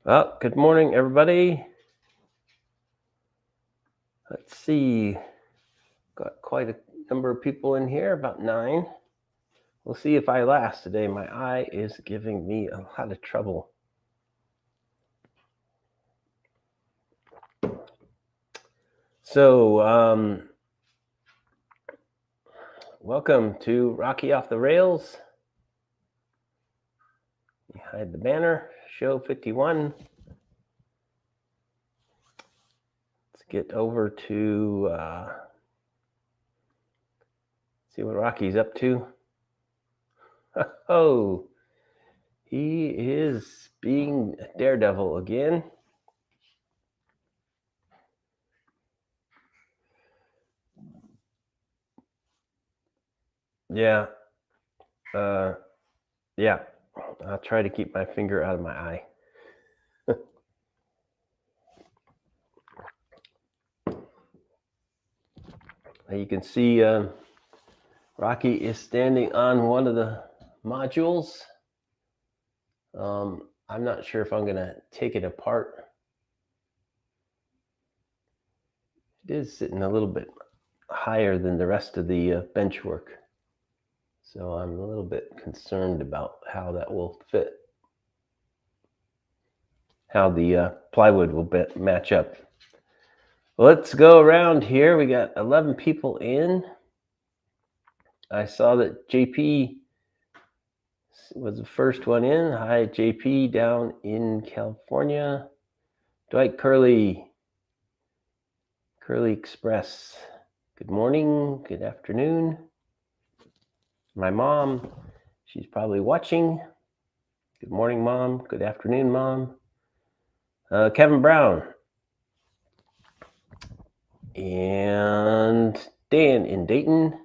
Well, good morning, everybody. Let's see. Got quite a number of people in here, about 9. We'll see if I last today. My eye is giving me a lot of trouble. So, welcome to Rocky Off the Rails. Behind the banner, show 51. Let's get over to see what Rocky's up to. Oh, he is being a daredevil again. Yeah. Yeah. I'll try to keep my finger out of my eye. You can see Rocky is standing on one of the modules. I'm not sure if I'm going to take it apart. It is sitting a little bit higher than the rest of the Benchwork. So I'm a little bit concerned about how that will fit, how the plywood will match up. Let's go around here. We got 11 people in. I saw that JP was the first one in. Hi, JP, down in California. Dwight Curley Express. Good morning, good afternoon. My mom, she's probably watching. Good morning, Mom. Good afternoon, Mom. Kevin Brown. And Dan in Dayton.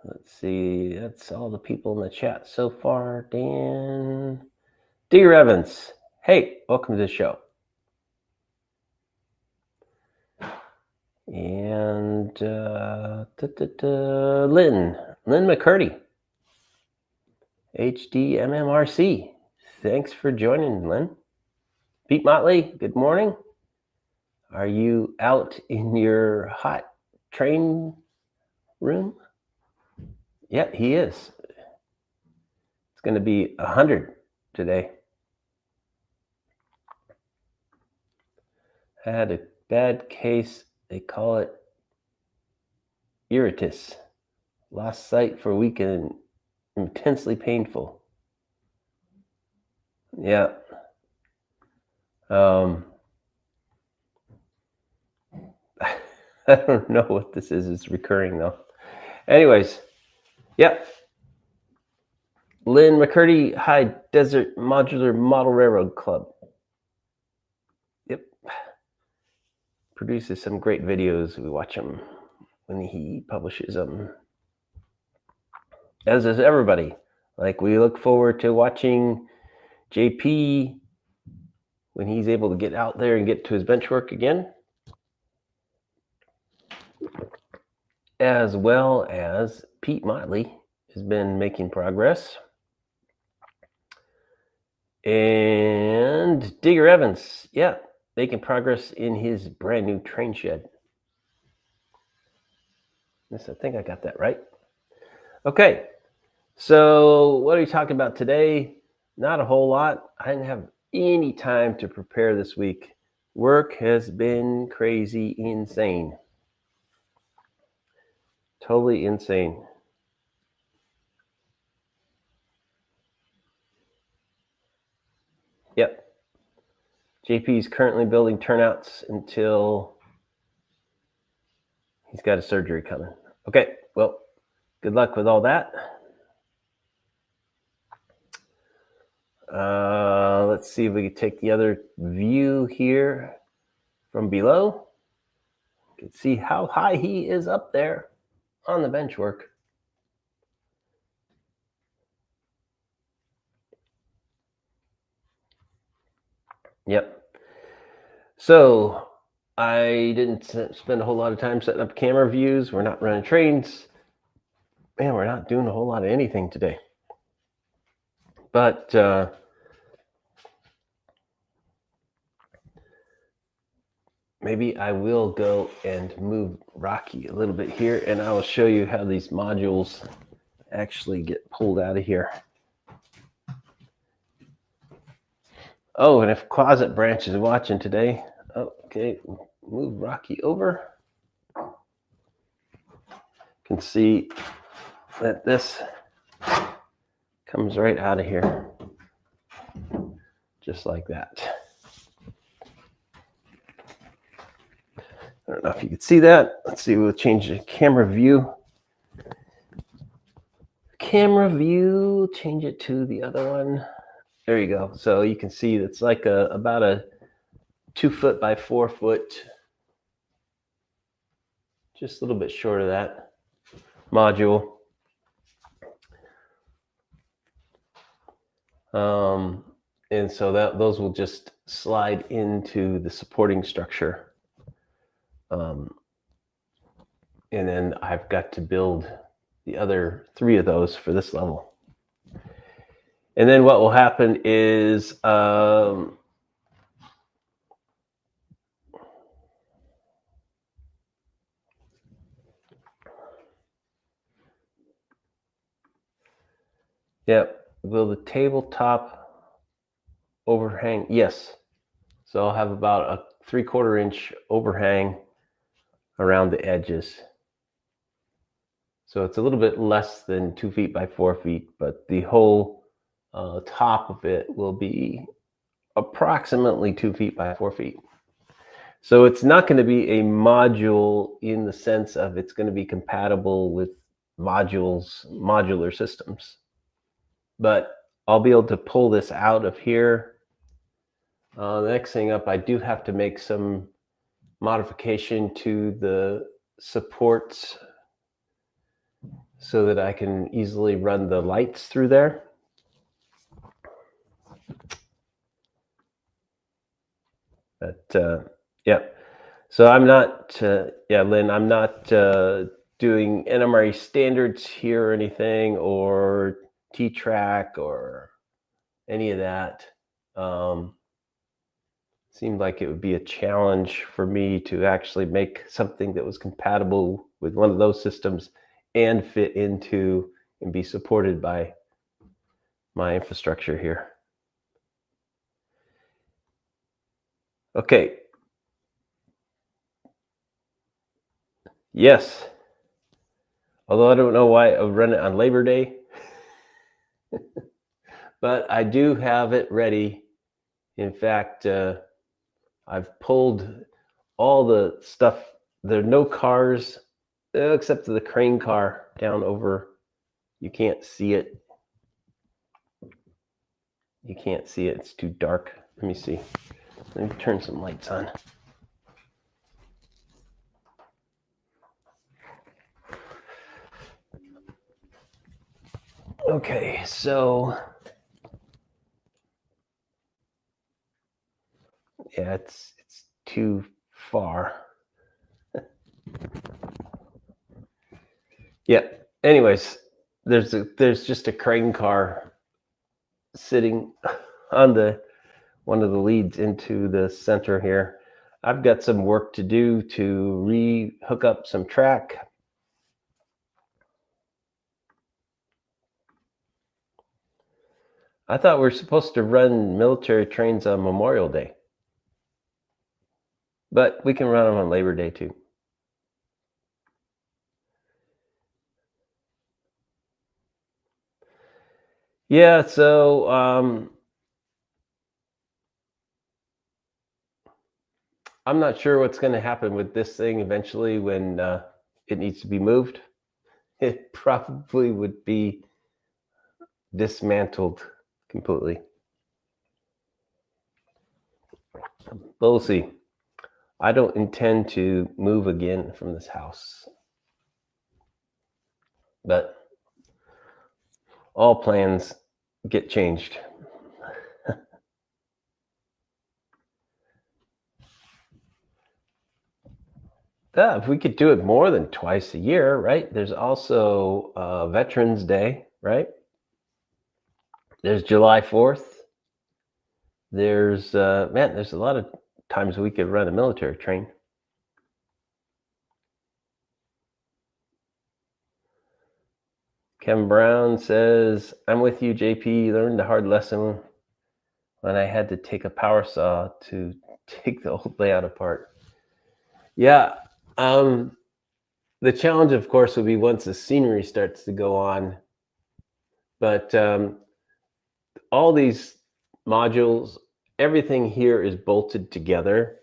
Let's see, that's all the people in the chat so far. Dan. Dear Evans. Hey, welcome to the show. And Lynn McCurdy, HDMMRC. Thanks for joining, Lynn. Pete Motley, good morning. Are you out in your hot train room? Yeah, he is. It's going to be 100 today. I had a bad case. They call it iritis. Lost sight for a week and intensely painful. Yeah. I don't know what this is. It's recurring though. Anyways, yep. Lynn McCurdy, High Desert Modular Model Railroad Club. Yep. Produces some great videos. We watch them when he publishes them. As does everybody. Like, we look forward to watching JP when he's able to get out there and get to his benchwork again, as well as Pete Motley has been making progress. And Digger Evans, yeah, making progress in his brand new train shed. Yes, I think I got that right. Okay, so what are we talking about today? Not a whole lot. I didn't have any time to prepare this week. Work has been crazy, insane. Totally insane. Yep. JP is currently building turnouts until he's got a surgery coming. Okay, well, good luck with all that. Let's see if we can take the other view here from below. You can see how high he is up there on the benchwork. Yep. So I didn't spend a whole lot of time setting up camera views. We're not running trains. Man, we're not doing a whole lot of anything today. But maybe I will go and move Rocky a little bit here, and I will show you how these modules actually get pulled out of here. Oh, and if Closet Branch is watching today, okay, move Rocky over. You can see that this comes right out of here, just like that. I don't know if you can see that. Let's see, we'll change the camera view. Camera view, change it to the other one. There you go. So you can see it's like about a 2 foot by 4 foot, just a little bit short of that module. And so those will just slide into the supporting structure. And then I've got to build the other 3 of those for this level. And then what will happen is will the tabletop overhang? Yes. So I'll have about a 3/4 inch overhang around the edges. So it's a little bit less than 2 feet by 4 feet, but the whole top of it will be approximately 2 feet by 4 feet. So it's not going to be a module in the sense of it's going to be compatible with modular systems. But I'll be able to pull this out of here. The next thing up, I do have to make some modification to the supports so that I can easily run the lights through there. But yeah, so I'm not, Lynn, I'm not doing NMRE standards here or anything, or T-track or any of that. Seemed like it would be a challenge for me to actually make something that was compatible with one of those systems and fit into and be supported by my infrastructure here. Okay. Yes. Although I don't know why I would run it on Labor Day. But I do have it ready. In fact, I've pulled all the stuff. There are no cars except for the crane car down over. You can't see it. You can't see it. It's too dark. Let me see. Let me turn some lights on. Okay, so yeah, it's too far. Yeah. Anyways, there's just a crane car sitting on one of the leads into the center here. I've got some work to do to re-hook up some track. I thought we were supposed to run military trains on Memorial Day, but we can run them on Labor Day too. Yeah, so I'm not sure what's going to happen with this thing eventually when it needs to be moved. It probably would be dismantled completely. But we'll see. I don't intend to move again from this house. But all plans get changed. Yeah, if we could do it more than twice a year, right? There's also Veterans Day, right? There's July 4th. There's there's a lot of times we could run a military train. Kevin Brown says, I'm with you, JP. Learned a hard lesson when I had to take a power saw to take the old layout apart. Yeah. The challenge, of course, will be once the scenery starts to go on. But all these modules, everything here is bolted together.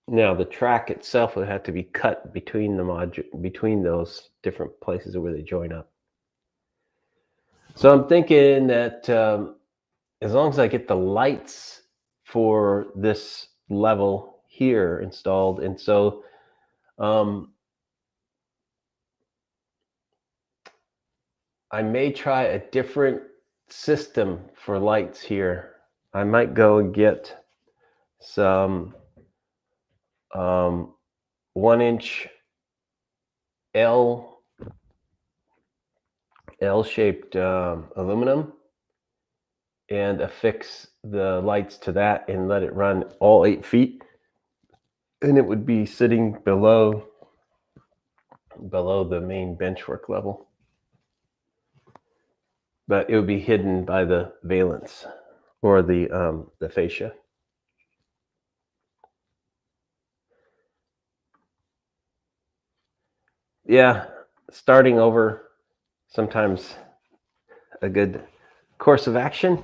Now, the track itself would have to be cut between between those different places where they join up. So I'm thinking that as long as I get the lights for this level here installed, and so I may try a different system for lights here. I might go and get some 1-inch L-shaped aluminum and affix the lights to that and let it run all 8 feet, and it would be sitting below the main benchwork level, but it would be hidden by the valence or the fascia. Yeah, starting over, sometimes a good course of action.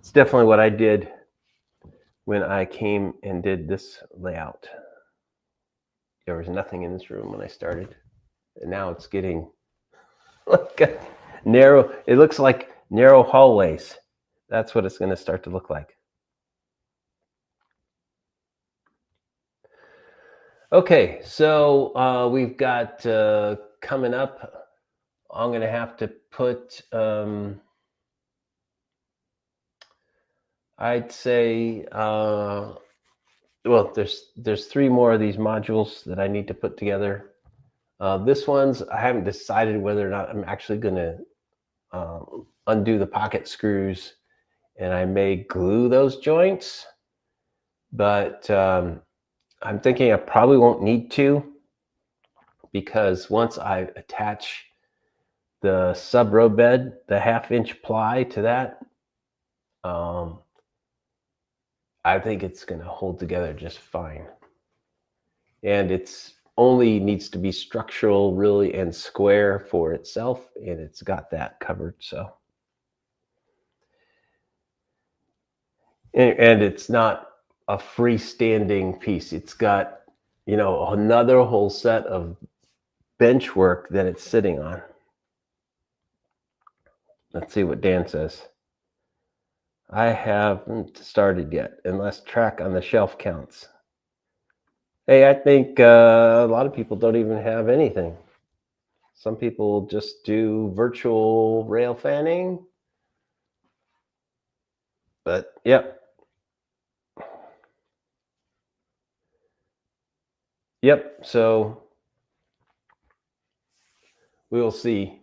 It's definitely what I did when I came and did this layout. There was nothing in this room when I started, and now it's getting like a narrow, it looks like narrow hallways. That's what it's going to start to look like. Okay, so we've got coming up, I'm going to have to put, I'd say, well, there's 3 more of these modules that I need to put together. This one's, I haven't decided whether or not I'm actually going to undo the pocket screws, and I may glue those joints, but I'm thinking I probably won't need to, because once I attach the sub row bed, the 1/2-inch ply to that, I think it's going to hold together just fine. And it's only needs to be structural really and square for itself, and it's got that covered. So, and it's not a freestanding piece. It's got, you know, another whole set of benchwork that it's sitting on. Let's see what Dan says. I haven't started yet, unless track on the shelf counts. Hey, I think a lot of people don't even have anything. Some people just do virtual rail fanning. But yep. Yep, so we will see.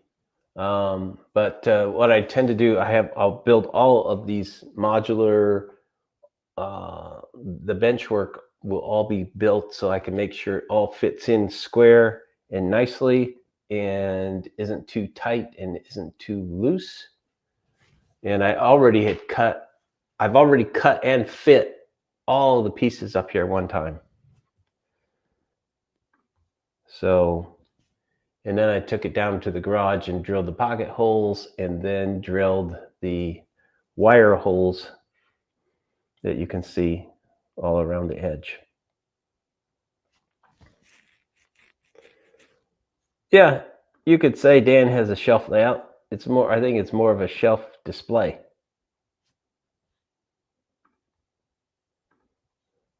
But what I tend to do, I'll build all of these modular, the benchwork will all be built so I can make sure it all fits in square and nicely and isn't too tight and isn't too loose. And I've already cut and fit all the pieces up here one time. So, and then I took it down to the garage and drilled the pocket holes, and then drilled the wire holes that you can see all around the edge. Yeah, you could say Dan has a shelf layout. It's more, I think it's more of a shelf display.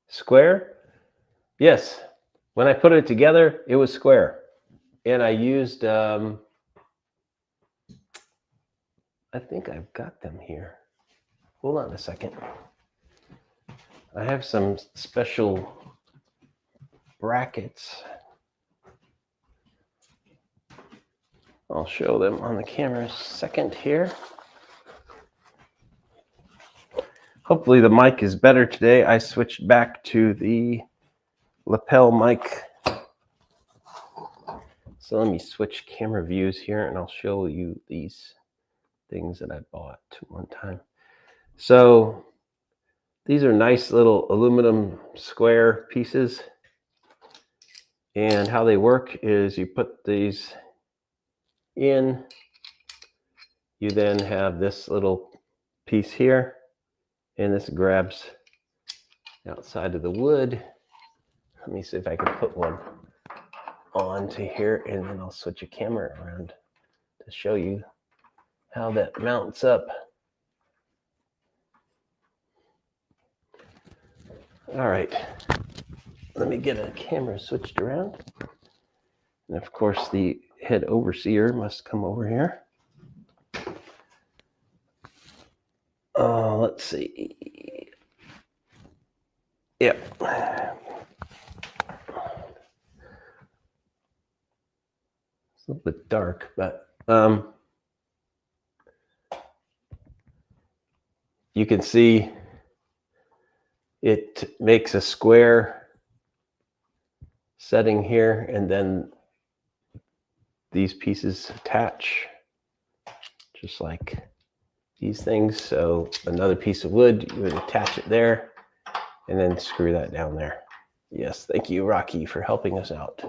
Square? Yes. When I put it together, it was square. And I used, I think I've got them here. Hold on a second. I have some special brackets. I'll show them on the camera a second here. Hopefully the mic is better today. I switched back to the lapel mic So let me switch camera views here and I'll show you these things that I bought one time. So these are nice little aluminum square pieces. And how they work is you put these in, you then have this little piece here, and this grabs outside of the wood. Let me see if I can put one onto here, and then I'll switch a camera around to show you how that mounts up. All right, let me get a camera switched around. And of course, the head overseer must come over here. Let's see. Yep. It's a little bit dark, but you can see it makes a square setting here, and then these pieces attach just like these things. So another piece of wood, you would attach it there and then screw that down there. Yes, thank you, Rocky, for helping us out.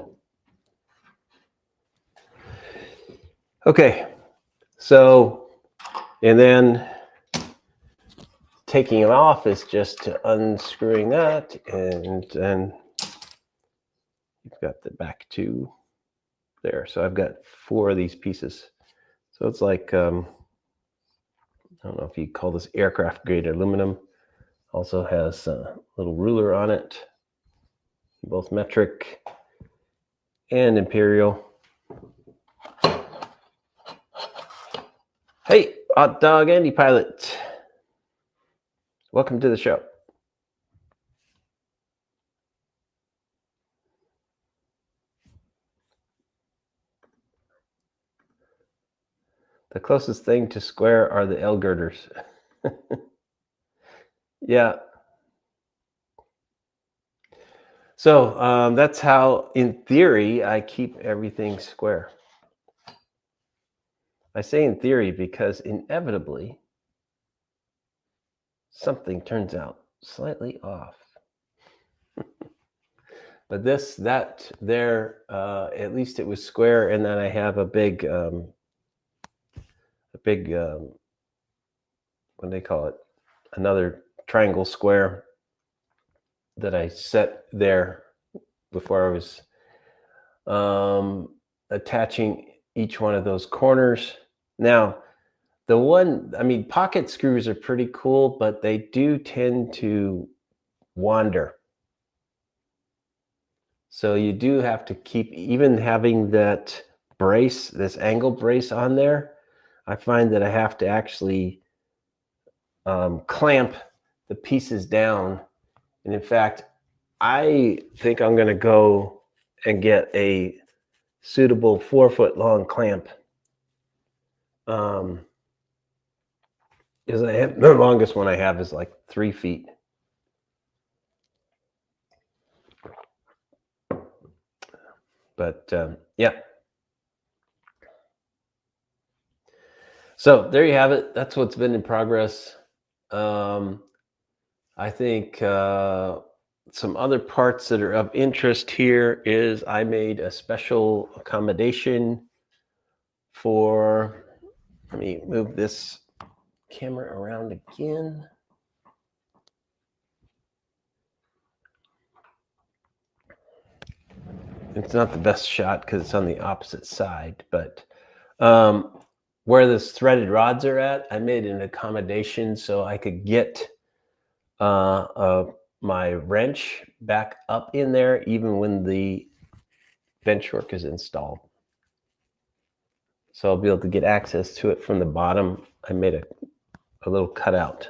Okay, so, and then taking it off is just unscrewing that, and then you've got the back two there. So I've got 4 of these pieces. So it's like, I don't know if you call this aircraft grade aluminum. Also has a little ruler on it, both metric and imperial. Hey, Hot Dog Andy Pilot. Welcome to the show. The closest thing to square are the L girders. Yeah. So that's how, in theory, I keep everything square. I say in theory because inevitably something turns out slightly off. But that there, at least it was square, and then I have a big, what do they call it? Another triangle square that I set there before I was attaching each one of those corners. Now, pocket screws are pretty cool, but they do tend to wander. So you do have to keep, even having that brace, this angle brace on there, I find that I have to actually clamp the pieces down. And in fact, I think I'm going to go and get a suitable 4-foot long clamp. Because the longest one I have is like 3 feet. But yeah. So there you have it. That's what's been in progress. I think some other parts that are of interest here is I made a special accommodation for, let me move this camera around again. It's not the best shot because it's on the opposite side, but where those threaded rods are at, I made an accommodation so I could get my wrench back up in there even when the Benchwork is installed. So I'll be able to get access to it from the bottom. I made a little cutout.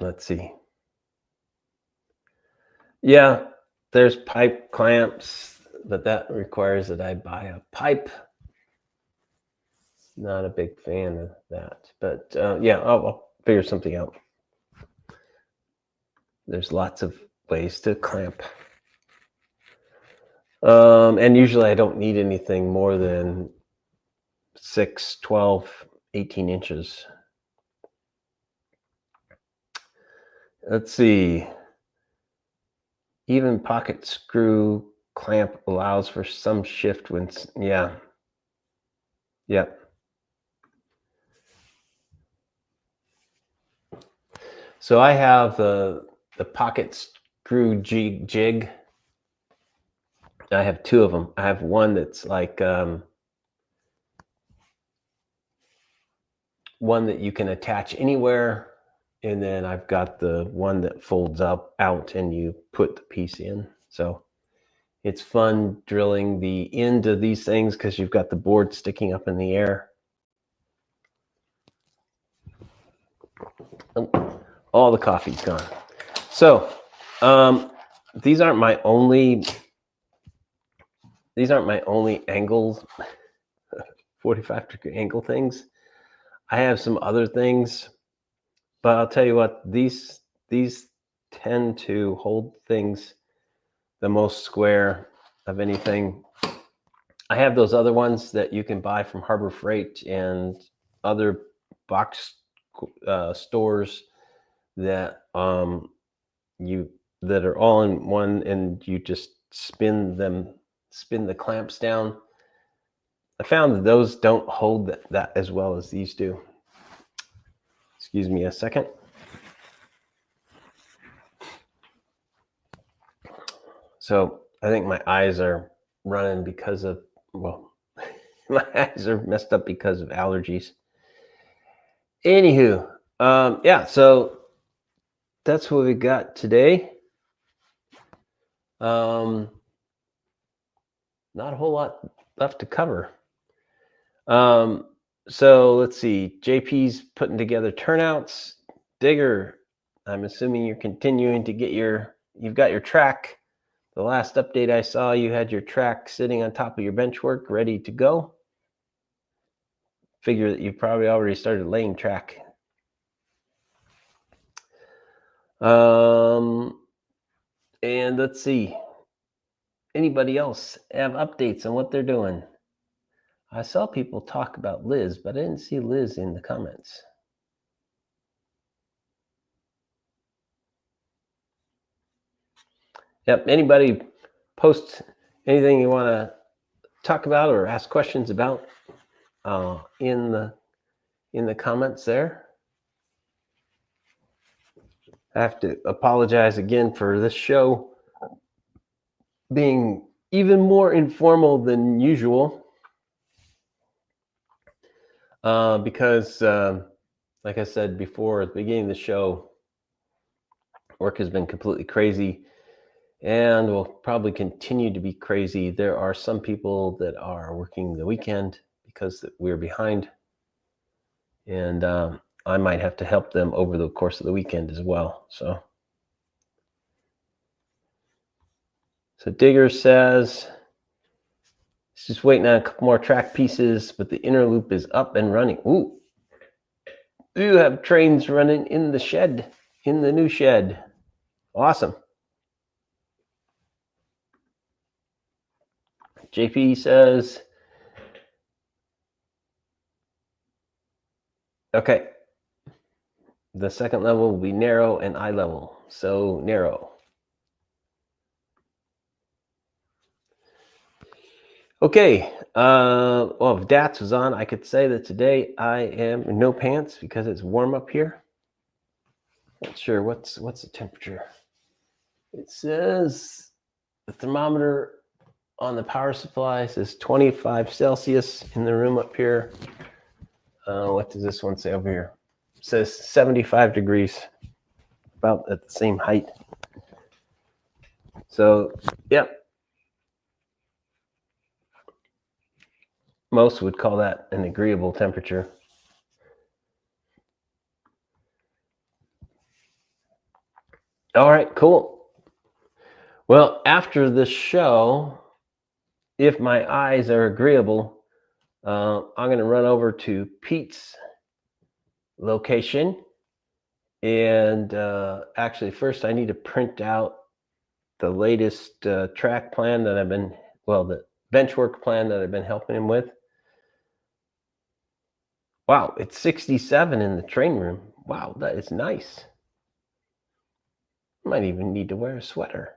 Let's see. Yeah, there's pipe clamps, but that requires that I buy a pipe. Not a big fan of that, but yeah, I'll figure something out. There's lots of ways to clamp. And usually I don't need anything more than 6, 12, 18 inches. Let's see. Even pocket screw clamp allows for some shift when, yeah. Yep. So I have the pocket screw jig. I have two of them. I have one that's like one that you can attach anywhere, and then I've got the one that folds out and you put the piece in. So it's fun drilling the end of these things because you've got the board sticking up in the air. All the coffee's gone. So these aren't my only angles, 45-degree angle things. I have some other things, but I'll tell you what, these tend to hold things the most square of anything. I have those other ones that you can buy from Harbor Freight and other box stores that that are all in one, and you just spin the clamps down. I found that those don't hold that as well as these do. Excuse me a second. So I think my eyes are running because of, well, my eyes are messed up because of allergies. Anywho, yeah, so that's what we got today. Not a whole lot left to cover. So let's see. JP's putting together turnouts. Digger, I'm assuming you're continuing to get you've got your track. The last update I saw, you had your track sitting on top of your Benchwork ready to go. Figure that you probably already started laying track. And let's see. Anybody else have updates on what they're doing? I saw people talk about Liz, but I didn't see Liz in the comments. Yep. Anybody post anything you want to talk about or ask questions about in the comments there? I have to apologize again for this show being even more informal than usual because, like I said before at the beginning of the show, work has been completely crazy and will probably continue to be crazy. There are some people that are working the weekend because we're behind, and I might have to help them over the course of the weekend as well. So Digger says, just waiting on a couple more track pieces, but the inner loop is up and running. Ooh, you have trains running in the shed, in the new shed. Awesome. JP says, okay, the second level will be narrow and eye level. So narrow. Okay, well, if DATS was on, I could say that today I am in no pants because it's warm up here. Not sure what's the temperature. It says the thermometer on the power supply says 25 Celsius in the room up here. What does this one say over here? It says 75 degrees, about at the same height. So, yep. Most would call that an agreeable temperature. All right, cool. Well, after the show, if my eyes are agreeable, I'm going to run over to Pete's location And actually, first I need to print out the latest track plan that the benchwork plan that I've been helping him with. Wow, it's 67 in the train room. Wow, that is nice. Might even need to wear a sweater.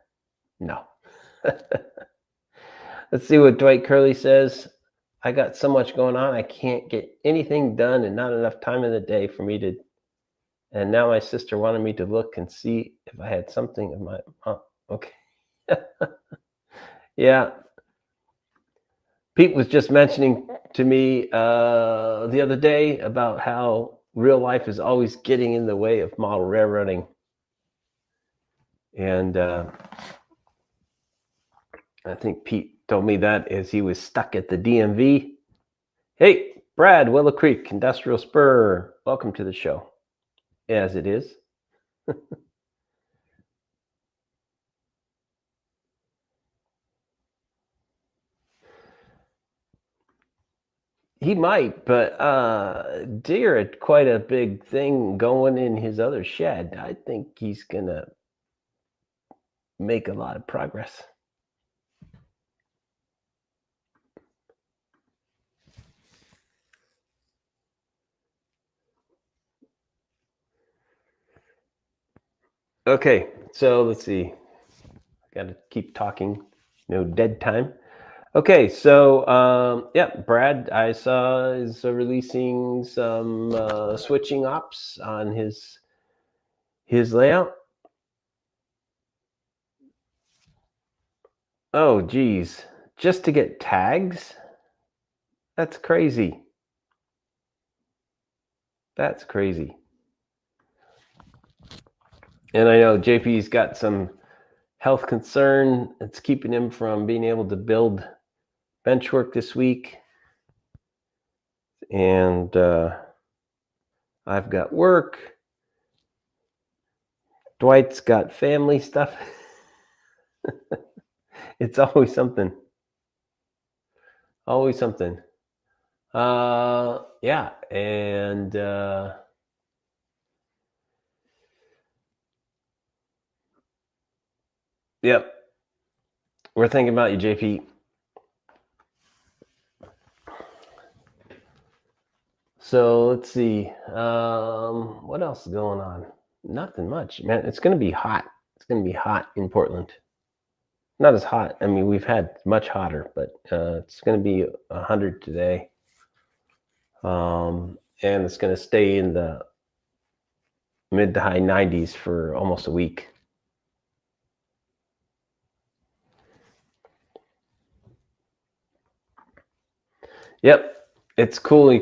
No. Let's see what Dwight Curley says. I got so much going on, I can't get anything done and not enough time in the day for me to. And now my sister wanted me to look and see if I had something in my. Oh, okay. Yeah. Pete was just mentioning to me the other day about how real life is always getting in the way of model railroading. And I think Pete told me that as he was stuck at the DMV. Hey, Brad, Willow Creek, Industrial Spur, welcome to the show. As it is. He might, but Deer had quite a big thing going in his other shed. I think he's going to make a lot of progress. Okay, so let's see. Got to keep talking. No dead time. Okay, so yeah, Brad, I saw is releasing some switching ops on his layout. Oh, geez, just to get tags? That's crazy. That's crazy. And I know JP's got some health concern. It's keeping him from being able to build Benchwork this week. And I've got work. Dwight's got family stuff. It's always something. Always something. Yeah. And yep. We're thinking about you, JP. So let's see. What else is going on? Nothing much, man. It's going to be hot. It's going to be hot in Portland. Not as hot. I mean, we've had much hotter, but it's going to be 100 today. And it's going to stay in the mid to high 90s for almost a week. Yep. It's cool.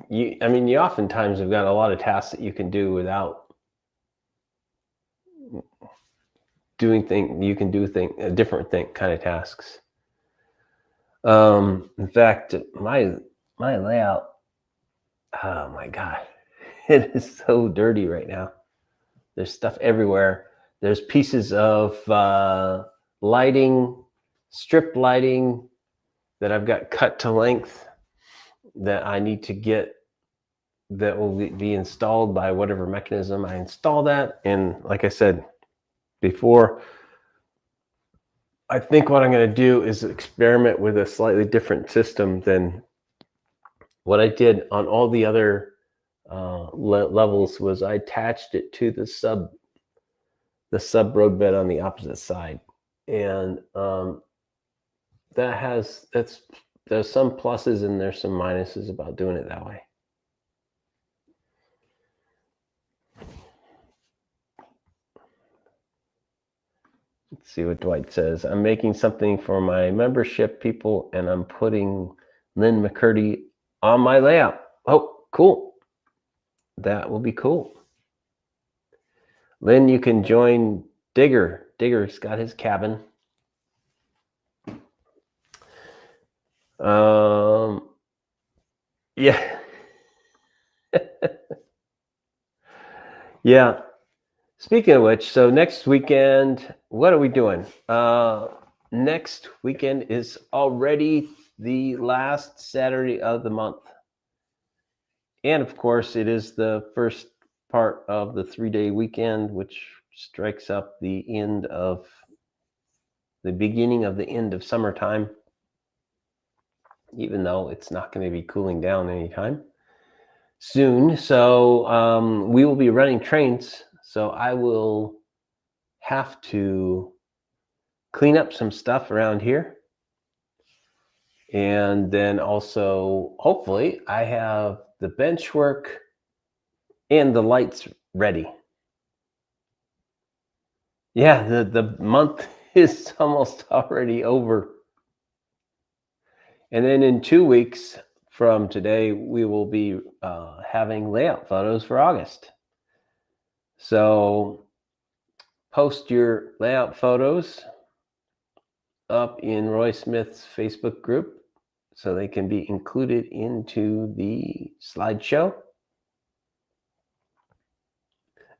You oftentimes have got a lot of tasks that you can do without doing things. You can do different kind of tasks. In fact, my layout, oh my God, it is so dirty right now. There's stuff everywhere. There's pieces of lighting, strip lighting that I've got cut to length that I need to get, that will be installed by whatever mechanism I install that. And like I said before, I think what I'm going to do is experiment with a slightly different system than what I did on all the other levels. Was I attached it to the sub roadbed on the opposite side, and there's some pluses and there's some minuses about doing it that way. Let's see what Dwight says. I'm making something for my membership people, and I'm putting Lynn McCurdy on my layout. Oh, cool. That will be cool. Lynn, you can join Digger. Digger's got his cabin. Yeah. Yeah. Speaking of which, so next weekend, what are we doing? Next weekend is already the last Saturday of the month. And of course, it is the first part of the 3-day weekend, which strikes up the beginning of the end of summertime, even though it's not going to be cooling down anytime soon. So we will be running trains. So I will have to clean up some stuff around here. And then also, hopefully, I have the Benchwork and the lights ready. Yeah, the month is almost already over. And then in 2 weeks from today, we will be having layout photos for August. So post your layout photos up in Roy Smith's Facebook group so they can be included into the slideshow.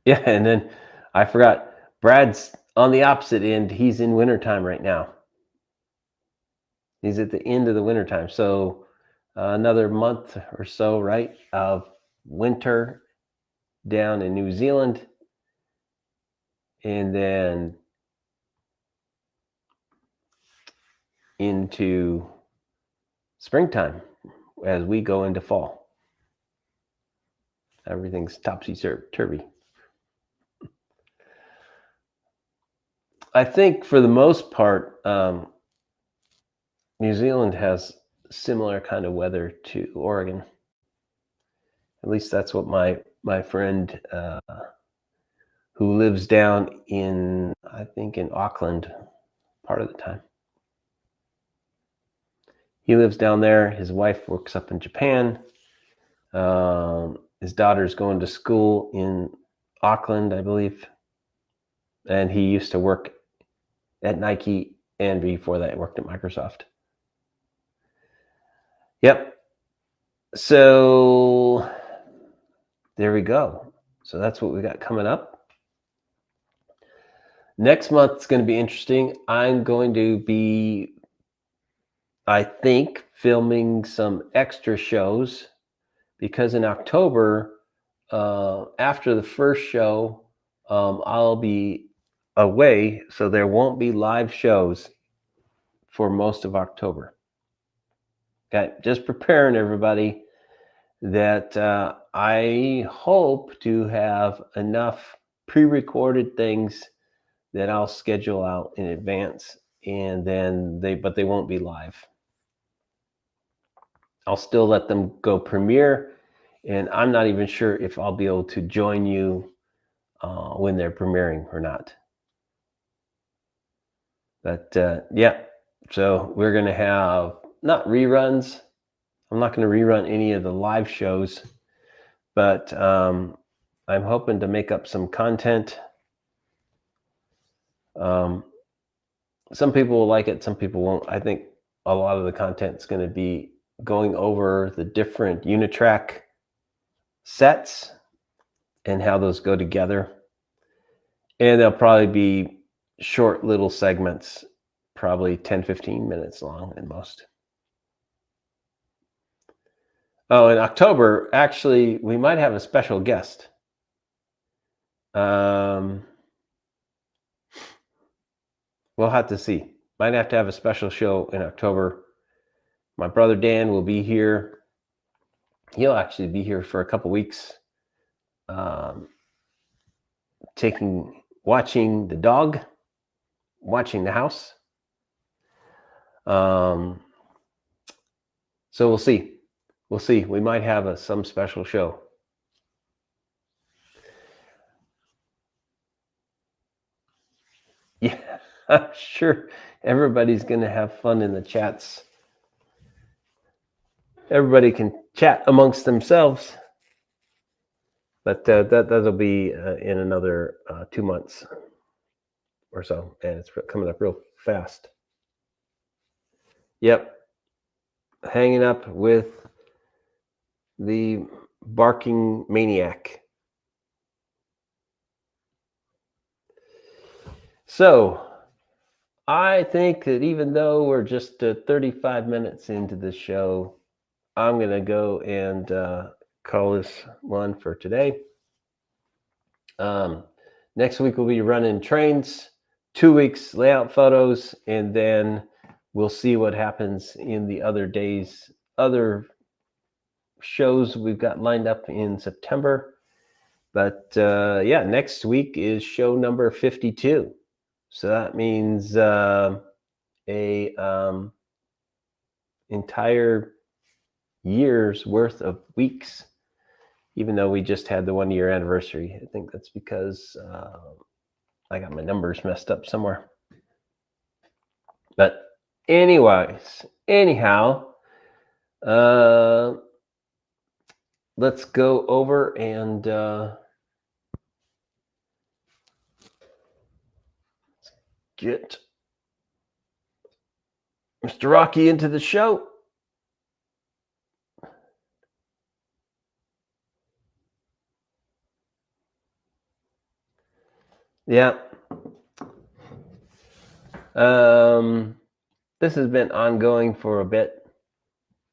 Yeah, and then I forgot, Brad's on the opposite end. He's in wintertime right now. He's at the end of the wintertime. So another month or so, right, of winter down in New Zealand. And then into springtime as we go into fall. Everything's topsy-turvy. I think for the most part, New Zealand has similar kind of weather to Oregon. At least that's what my friend who lives down in, I think, in Auckland part of the time. He lives down there. His wife works up in Japan. His daughter's going to school in Auckland, I believe. And he used to work at Nike, and before that, worked at Microsoft. Yep. So there we go. So that's what we got coming up. Next month is going to be interesting. I'm going to be, I think, filming some extra shows because in October, after the first show, I'll be away, so there won't be live shows for most of October. Okay, just preparing everybody that I hope to have enough pre-recorded things that I'll schedule out in advance, and then they won't be live. I'll still let them go premiere, and I'm not even sure if I'll be able to join you when they're premiering or not. But yeah, so we're going to have not reruns. I'm not going to rerun any of the live shows, but I'm hoping to make up some content. Some people will like it, some people won't. I think a lot of the content is going to be going over the different Unitrack sets and how those go together. And they'll probably be short little segments, probably 10-15 minutes long at most. Oh, in October, actually, we might have a special guest. We'll have to see. Might have to have a special show in October. My brother Dan will be here. He'll actually be here for a couple weeks, watching the dog, watching the house. So we'll see. We'll see. We might have some special show. Yeah, I'm sure everybody's going to have fun in the chats. Everybody can chat amongst themselves. But that'll be in another 2 months or so. And it's coming up real fast. Yep. Hanging up with the barking maniac. So I think that even though we're just 35 minutes into the show, I'm going to go and call this one for today. Next week we'll be running trains, 2 weeks layout photos, and then we'll see what happens in the other days, other shows we've got lined up in September. But yeah, next week is show number 52. So that means a entire year's worth of weeks, even though we just had the 1 year anniversary. I think that's because I got my numbers messed up somewhere. But anyhow, let's go over and get Mr. Rocky into the show. Yeah. This has been ongoing for a bit,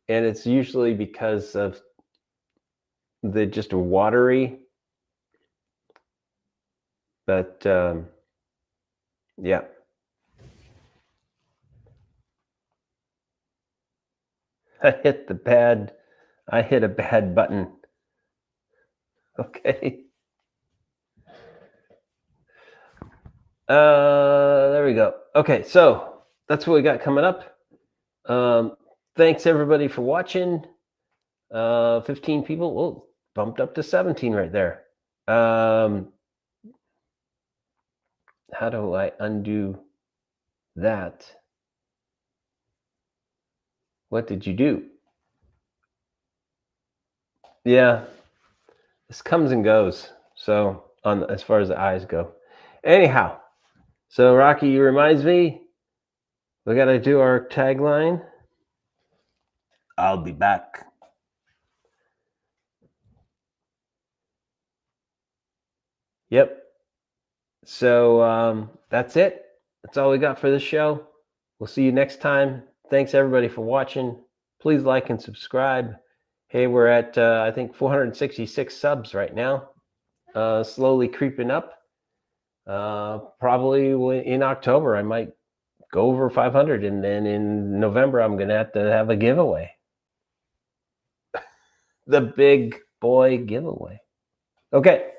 and it's usually because of the just watery, but yeah. I hit a bad button. Okay. There we go. Okay, so that's what we got coming up. Thanks everybody for watching. 15 people. Whoa, bumped up to 17 right there. How do I undo that? What did you do? Yeah, this comes and goes. So as far as the eyes go. Anyhow, so Rocky reminds me, we got to do our tagline. I'll be back. Yep. So that's it. That's all we got for this show. We'll see you next time. Thanks everybody for watching. Please like and subscribe. Hey, we're at I think 466 subs right now. Slowly creeping up. Probably in October I might go over 500, and then in November I'm gonna have a giveaway. The big boy giveaway. Okay,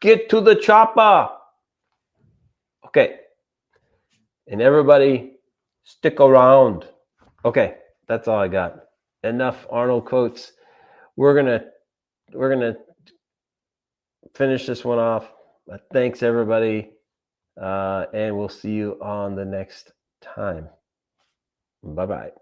get to the chopper. Okay, and everybody stick around. Okay, that's all I got. Enough Arnold quotes. We're gonna finish this one off. Thanks everybody, and we'll see you on the next time. Bye-bye.